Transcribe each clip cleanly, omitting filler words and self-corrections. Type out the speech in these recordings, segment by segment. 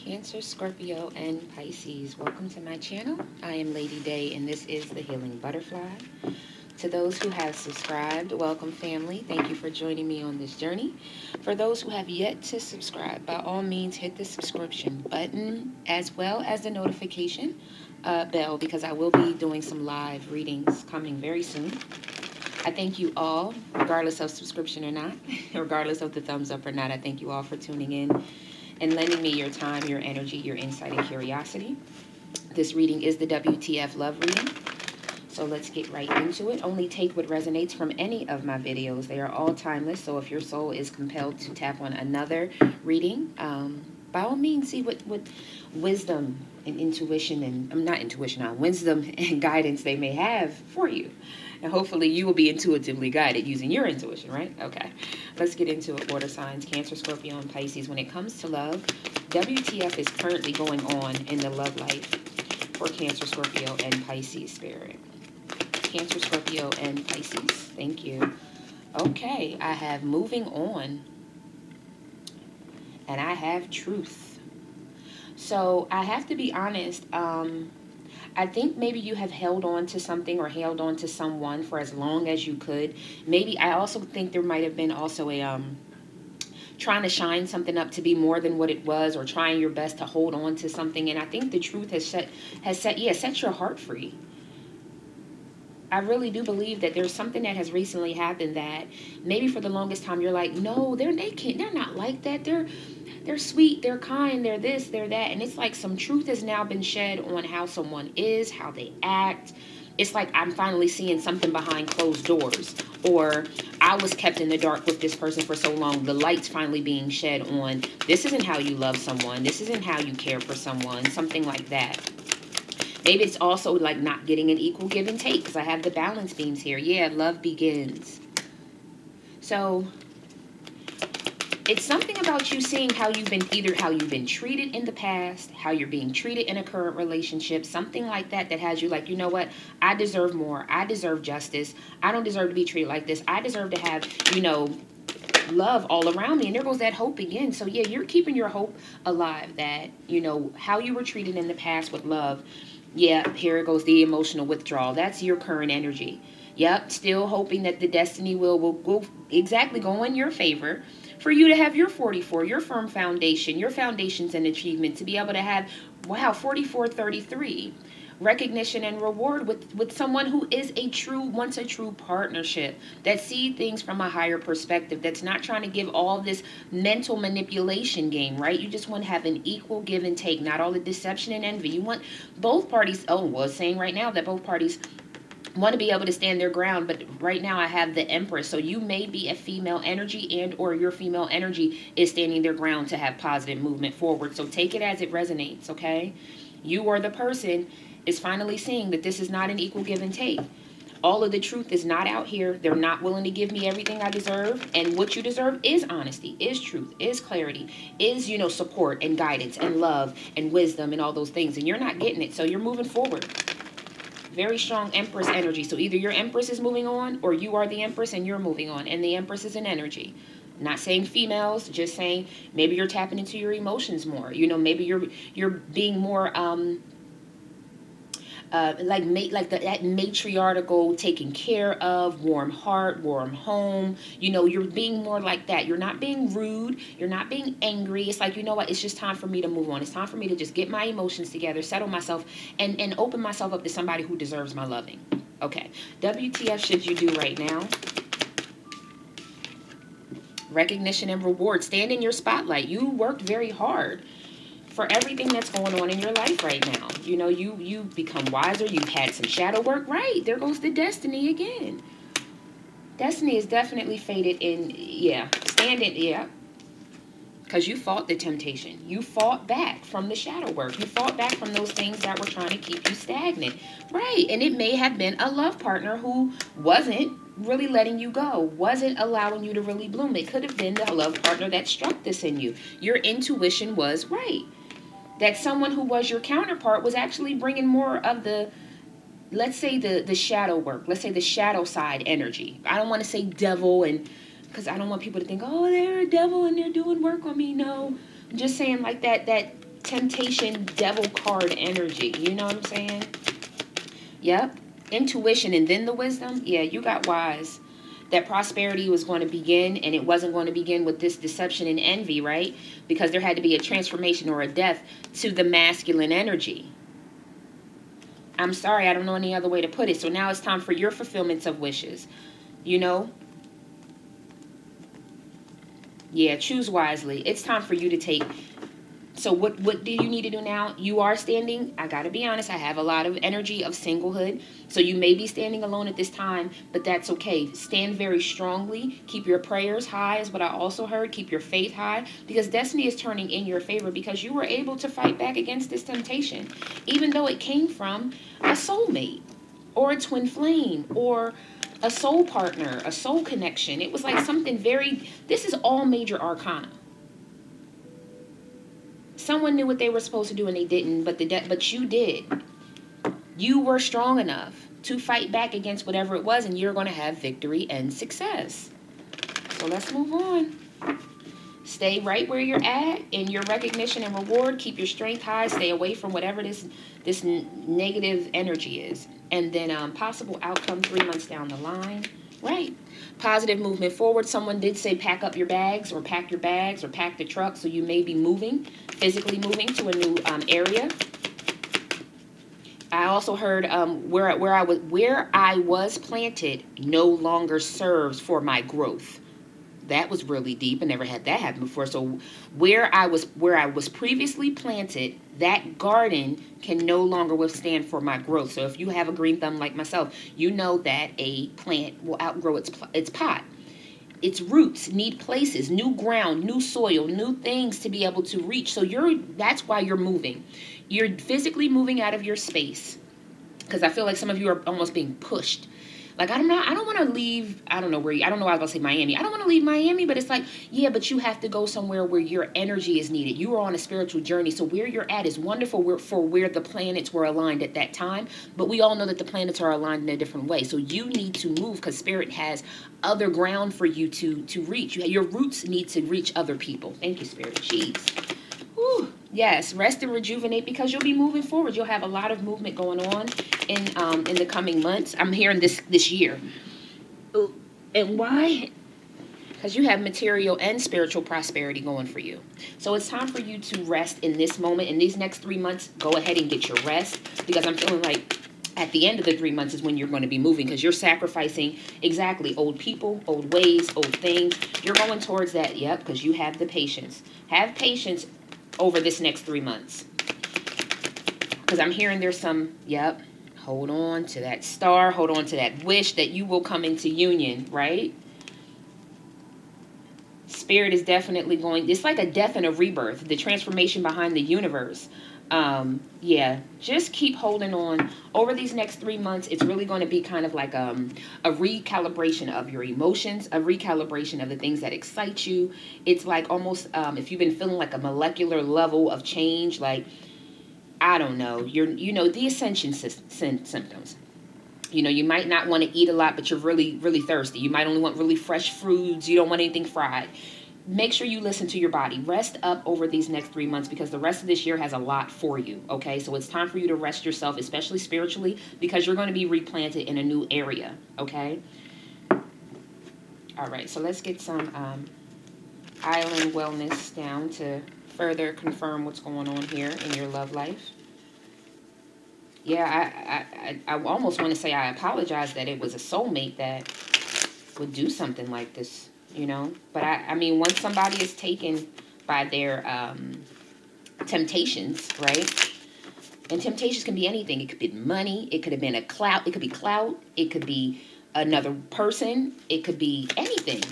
Cancer, Scorpio, and Pisces. Welcome to my channel. I am Lady Day, and this is the Healing Butterfly. To those who have subscribed, welcome family. Thank you for joining me on this journey. For those who have yet to subscribe, by all means hit the subscription button as well as the notification bell, because I will be doing some live readings coming very soon. I thank you all, regardless of subscription or not, regardless of the thumbs up or not. I thank you all for tuning in and lending me your time, your energy, your insight, and curiosity. This reading is the WTF love reading. So let's get right into it. Only take what resonates from any of my videos. They are all timeless. So if your soul is compelled to tap on another reading, by all means, see what wisdom and intuition and wisdom and guidance they may have for you. And hopefully you will be intuitively guided using your intuition, right? Okay, let's get into it. Water signs, Cancer, Scorpio, and Pisces. When it comes to love, WTF is currently going on in the love life for Cancer, Scorpio, and Pisces spirit. Cancer, Scorpio, and Pisces. Thank you. Okay, I have moving on. And I have truth. So I have to be honest. I think maybe you have held on to something or held on to someone for as long as you could. Maybe I also think there might have been also a trying to shine something up to be more than what it was, or trying your best to hold on to something. And I think the truth has set your heart free. I really do believe that there's something that has recently happened that maybe for the longest time you're like, no, they're not like that. They're sweet, they're kind, they're this, they're that. And it's like some truth has now been shed on how someone is, how they act. It's like I'm finally seeing something behind closed doors, or I was kept in the dark with this person for so long. The light's finally being shed on, this isn't how you love someone. This isn't how you care for someone, something like that. Maybe it's also like not getting an equal give and take, because I have the balance beams here. Yeah, love begins. So it's something about you seeing how you've been treated in the past, how you're being treated in a current relationship, something like that has you like, you know what, I deserve more. I deserve justice. I don't deserve to be treated like this. I deserve to have, love all around me. And there goes that hope again. So yeah, you're keeping your hope alive that, how you were treated in the past with love. Yeah, here goes the emotional withdrawal. That's your current energy. Yep, still hoping that the destiny will go exactly go in your favor for you to have your 44, your firm foundation, your foundations and achievement, to be able to have, wow, 4433. Recognition and reward with someone who is wants a true partnership, that see things from a higher perspective, that's not trying to give all this mental manipulation game, right? You just want to have an equal give and take, not all the deception and envy. You want both parties, it's saying right now that both parties want to be able to stand their ground. But right now I have the Empress, so you may be a female energy, and or your female energy is standing their ground to have positive movement forward. So take it as it resonates, okay? You or the person is finally seeing that this is not an equal give and take. All of the truth is not out here. They're not willing to give me everything I deserve. And what you deserve is honesty, is truth, is clarity, is, support and guidance and love and wisdom and all those things. And you're not getting it. So you're moving forward. Very strong Empress energy. So either your Empress is moving on, or you are the Empress and you're moving on. And the Empress is an energy. Not saying females, just saying maybe you're tapping into your emotions more. Maybe you're being more that matriarchal, taken care of, warm heart, warm home. You're being more like that. You're not being rude. You're not being angry. It's like, you know what? It's just time for me to move on. It's time for me to just get my emotions together, settle myself, and open myself up to somebody who deserves my loving. Okay. WTF should you do right now? Recognition and reward. Stand in your spotlight. You worked very hard for everything that's going on in your life right now. You've become wiser. You've had some shadow work. Right, there goes the destiny again. Destiny is definitely faded in, stand in, because you fought the temptation. You fought back from the shadow work. You fought back from those things that were trying to keep you stagnant. Right, and it may have been a love partner who wasn't really letting you go, wasn't allowing you to really bloom. It could have been the love partner that struck this in you. Your intuition was right. That someone who was your counterpart was actually bringing more of the, let's say the shadow work. Let's say the shadow side energy. I don't want to say devil, and because I don't want people to think, oh, they're a devil and they're doing work on me. No, I'm just saying like that temptation devil card energy. You know what I'm saying? Yep. Intuition and then the wisdom. Yeah, you got wise. That prosperity was going to begin, and it wasn't going to begin with this deception and envy, right? Because there had to be a transformation or a death to the masculine energy. I'm sorry, I don't know any other way to put it. So now it's time for your fulfillments of wishes. You know? Yeah, choose wisely. It's time for you to take. So what do you need to do now? You are standing, I got to be honest, I have a lot of energy of singlehood. So you may be standing alone at this time, but that's okay. Stand very strongly. Keep your prayers high is what I also heard. Keep your faith high, because destiny is turning in your favor, because you were able to fight back against this temptation, even though it came from a soulmate or a twin flame or a soul partner, a soul connection. It was like something very, this is all major arcana. Someone knew what they were supposed to do and they didn't, but you did. You were strong enough to fight back against whatever it was, and you're going to have victory and success. So let's move on. Stay right where you're at in your recognition and reward. Keep your strength high. Stay away from whatever this negative energy is. And then possible outcome 3 months down the line. Right. Positive movement forward. Someone did say pack up your bags or pack your bags or pack the truck. So you may be moving, physically moving to a new area. I also heard where I was planted no longer serves for my growth. That was really deep. I never had that happen before. So where I was previously planted, that garden can no longer withstand for my growth. So if you have a green thumb like myself, you know that a plant will outgrow its pot. Its roots need places, new ground, new soil, new things to be able to reach. So that's why you're moving. You're physically moving out of your space, because I feel like some of you are almost being pushed. Like, I don't want to leave, I don't know, I was going to say Miami. I don't want to leave Miami, but it's like, yeah, but you have to go somewhere where your energy is needed. You are on a spiritual journey. So where you're at is wonderful for where the planets were aligned at that time. But we all know that the planets are aligned in a different way. So you need to move, because Spirit has other ground for you to reach. Your roots need to reach other people. Thank you, Spirit. Jeez. Whew. Yes, rest and rejuvenate, because you'll be moving forward. You'll have a lot of movement going on in the coming months. I'm hearing this year. And why? Because you have material and spiritual prosperity going for you. So it's time for you to rest in this moment. In these next 3 months, go ahead and get your rest, because I'm feeling like at the end of the 3 months is when you're going to be moving, because you're sacrificing exactly old people, old ways, old things. You're going towards that, yep, because you have the patience. Have patience over this next 3 months. Because I'm hearing there's some, yep, hold on to that star, hold on to that wish that you will come into union, right? Spirit is definitely going, it's like a death and a rebirth, the transformation behind the universe. Yeah, just keep holding on. Over these next 3 months, it's really going to be kind of like a recalibration of your emotions, a recalibration of the things that excite you. It's like almost if you've been feeling like a molecular level of change, like, I don't know, the ascension symptoms. You might not want to eat a lot, but you're really, really thirsty. You might only want really fresh foods. You don't want anything fried. Make sure you listen to your body. Rest up over these next 3 months, because the rest of this year has a lot for you, okay? So it's time for you to rest yourself, especially spiritually, because you're going to be replanted in a new area, okay? All right, so let's get some island wellness down to further confirm what's going on here in your love life. Yeah, I almost want to say I apologize that it was a soulmate that would do something like this. But I mean, once somebody is taken by their temptations, right? And temptations can be anything. It could be money. It could have been it could be clout. It could be another person. It could be anything.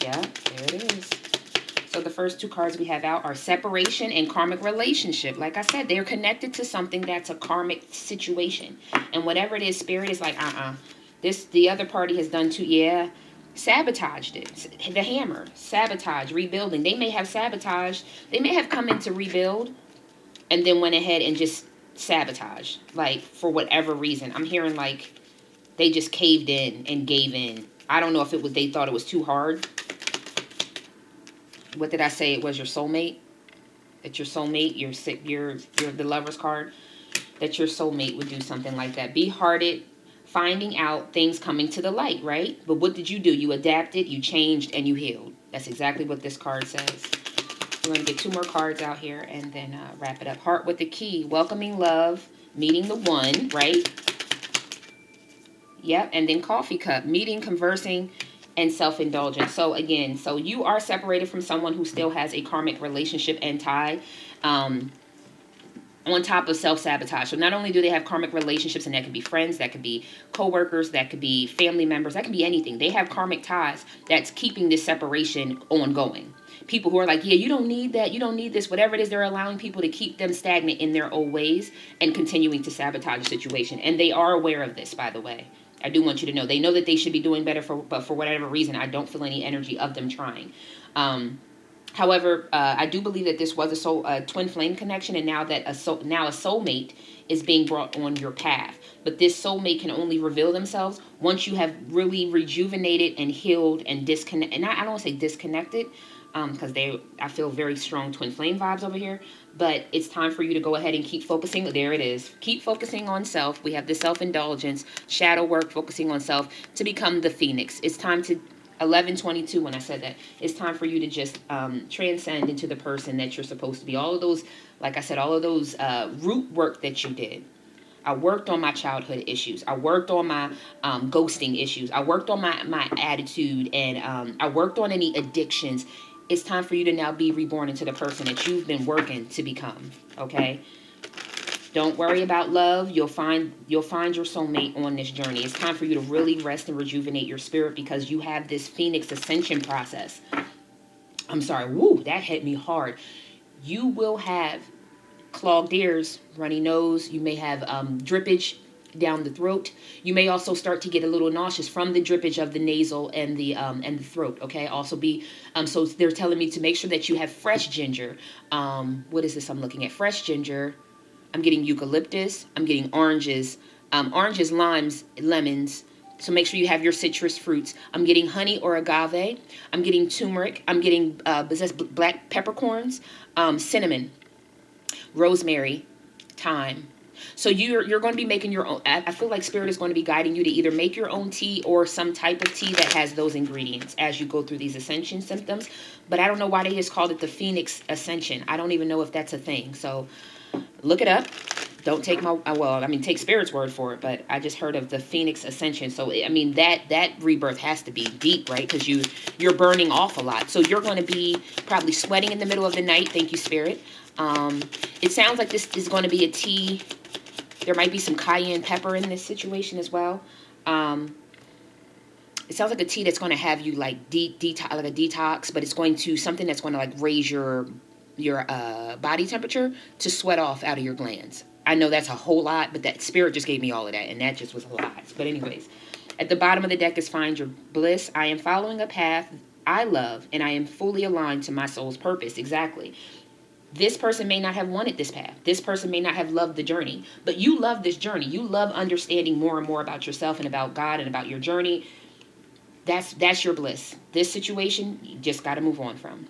Yeah, there it is. So the first two cards we have out are separation and karmic relationship. Like I said, they're connected to something that's a karmic situation. And whatever it is, Spirit is like, the other party has done too, yeah. Sabotaged it. The hammer. Sabotage. Rebuilding. They may have sabotaged. They may have come in to rebuild and then went ahead and just sabotaged. Like, for whatever reason. I'm hearing like they just caved in and gave in. I don't know if they thought it was too hard. What did I say? It was your soulmate? That your soulmate, the Lover's card, that your soulmate would do something like that. Be hearted, finding out things coming to the light, right? But what did you do? You adapted, you changed, and you healed. That's exactly what this card says. We're going to get 2 more cards out here and then wrap it up. Heart with the key, welcoming love, meeting the one, right? Yep, and then coffee cup, meeting, conversing, and self-indulgence. So again, so you are separated from someone who still has a karmic relationship and tie. On top of self-sabotage. So not only do they have karmic relationships, and that could be friends, that could be co-workers, that could be family members, that could be anything. They have karmic ties that's keeping this separation ongoing. People who are like, yeah, you don't need that, you don't need this, whatever it is, they're allowing people to keep them stagnant in their old ways and continuing to sabotage the situation. And they are aware of this, by the way. I do want you to know. They know that they should be doing better, but for whatever reason, I don't feel any energy of them trying. However, I do believe that this was a twin flame connection, and now that a soulmate is being brought on your path. But this soulmate can only reveal themselves once you have really rejuvenated and healed and disconnected. And I don't want to say disconnected, because I feel very strong twin flame vibes over here. But it's time for you to go ahead and keep focusing. There it is. Keep focusing on self. We have the self-indulgence, shadow work, focusing on self to become the phoenix. It's time to 11:22 when I said that. It's time for you to just transcend into the person that you're supposed to be. All of those, like I said, all of those root work that you did. I worked on my childhood issues. I worked on my ghosting issues. I worked on my attitude, and I worked on any addictions. It's time for you to now be reborn into the person that you've been working to become, okay? Don't worry about love. You'll find your soulmate on this journey. It's time for you to really rest and rejuvenate your spirit because you have this Phoenix ascension process. I'm sorry. Woo, that hit me hard. You will have clogged ears, runny nose. You may have drippage down the throat. You may also start to get a little nauseous from the drippage of the nasal and the throat. Okay. Also be so they're telling me to make sure that you have fresh ginger. What is this I'm looking at? Fresh ginger. I'm getting eucalyptus. I'm getting oranges. Oranges, limes, lemons. So make sure you have your citrus fruits. I'm getting honey or agave. I'm getting turmeric. I'm getting black peppercorns, cinnamon, rosemary, thyme. So you're going to be making your own. I feel like Spirit is going to be guiding you to either make your own tea or some type of tea that has those ingredients as you go through these ascension symptoms. But I don't know why they just called it the Phoenix Ascension. I don't even know if that's a thing. So look it up. Don't take take Spirit's word for it, but I just heard of the Phoenix Ascension. So, I mean, that rebirth has to be deep, right? Because you're burning off a lot. So you're going to be probably sweating in the middle of the night. Thank you, Spirit. It sounds like this is going to be a tea. There might be some cayenne pepper in this situation as well. It sounds like a tea that's going to have you like like a detox, but it's going to something that's going to like raise your body temperature to sweat off out of your glands. I know that's a whole lot, but that Spirit just gave me all of that, and that just was a lot. But anyways, at the bottom of the deck is Find Your Bliss. I am following a path I love, and I am fully aligned to my soul's purpose. Exactly. This person may not have wanted this path. This person may not have loved the journey, but you love this journey. You love understanding more and more about yourself and about God and about your journey. That's your bliss. This situation, you just got to move on from.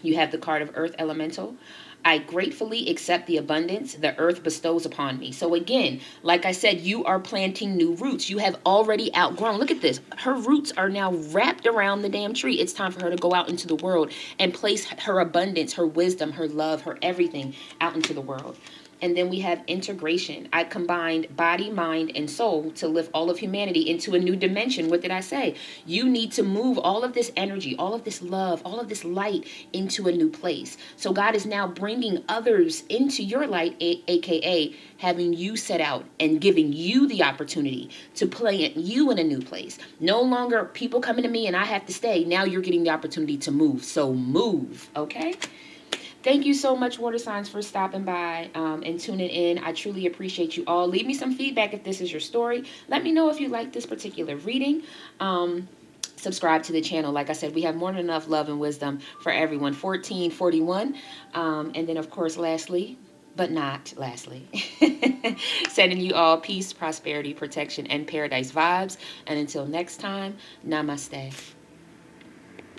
You have the card of Earth Elemental. I gratefully accept the abundance the earth bestows upon me. So again, like I said, you are planting new roots. You have already outgrown. Look at this. Her roots are now wrapped around the damn tree. It's time for her to go out into the world and place her abundance, her wisdom, her love, her everything out into the world. And then we have integration. I combined body, mind, and soul to lift all of humanity into a new dimension. What did I say? You need to move all of this energy, all of this love, all of this light into a new place. So God is now bringing others into your light, aka having you set out and giving you the opportunity to plant you in a new place. No longer people coming to me and I have to stay. Now you're getting the opportunity to move. So move, okay? Thank you so much, water signs, for stopping by and tuning in. I truly appreciate you all. Leave me some feedback if this is your story. Let me know if you like this particular reading. Subscribe to the channel. Like I said, we have more than enough love and wisdom for everyone. 1441. And then, of course, lastly, but not lastly, sending you all peace, prosperity, protection, and paradise vibes. And until next time, namaste.